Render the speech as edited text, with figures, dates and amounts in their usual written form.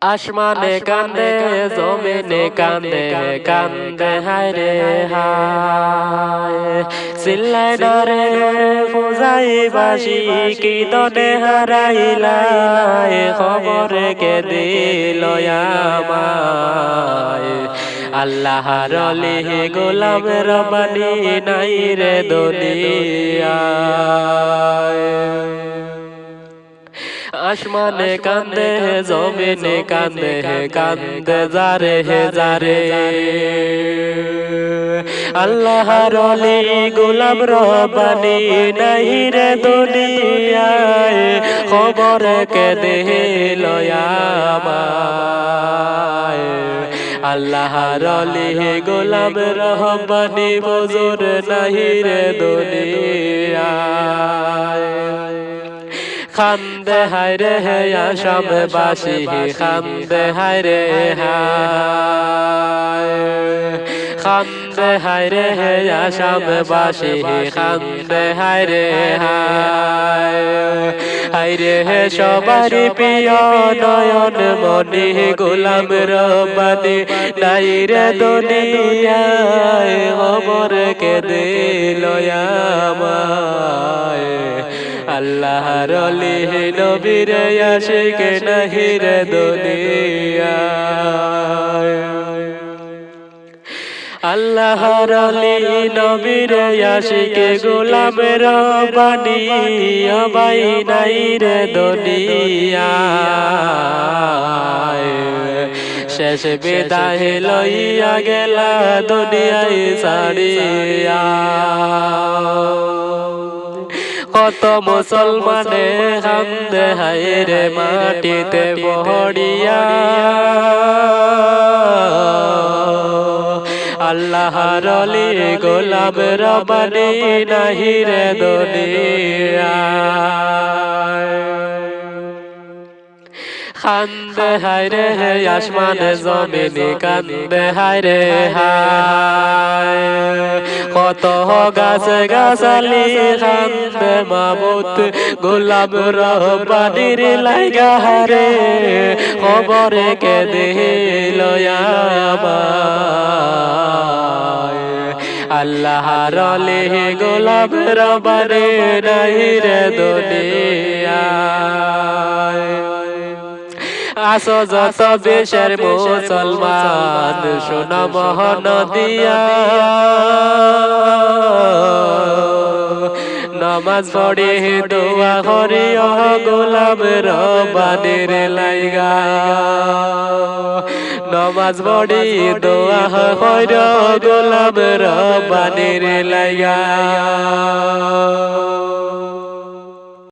আসমানে কান্দে জমিনে কান্দে কান্দে হায় রে হায় চিল্লায় ডরে ফুজাই বাসি কি দনে হারাইলাই খবরে কে দিল আমায় আল্লাহর অলি গোলাম রব্বানি নাই রে দুনিয়ায় আসমানে কান্দে জমিনে কান্দে কান্দে যারে যারে আল্লাহর অলি গোলাম রব্বানি নাই রে দুনিয়ায় খবর কে দিল আমায় আল্লাহর অলি গোলাম রব্বানি বুজুর নাই রে দুনিয়ায় খান্দে হায় রে আসাম বাসি খান্দে হায় রে হায় খান্দে হায় রে আসাম বাসি খান্দে হায় রে হায় হায় রে সবারই প্রিয় নয়ন মনি গোলাম রব্বানি নাই রে দুনিয়ায় খবর কে দিল আমায় আল্লাহর অলি নবীর আশিক নাহি রে দুনিয়ায় আল্লাহর অলি নবীর আশিক গোলাম রব্বানি আবাই নাই রে দুনিয়ায় শেষ বিদায় লইয়া গেলা দুনিয়ায় ছাড়িয়া কত মুসলমানে কান্দে হায় রে মাটিতে পড়িয়া আল্লাহর অলি গোলাম রব্বানি নাহি রে দুনিয়ায় কান্দে হায় রে আসমানে জমিনে কান্দে হায় রে হায় কত গাছ গাছালি কান্দে মাবুত গোলাম রব্বানির লাইগা রে খবরে কে দিল আমায় আল্লাহর অলি গোলাম রব্বানি নাই রে দুনিয়ায় আসো যত দেশের মুসলমান শোনা মহানদিয়া নামাজ পড়ে দোয়া করি গোলাম রব্বানির লাইগা নামাজ পড়ি দোয়া করি গোলাম রব্বানির লাইগা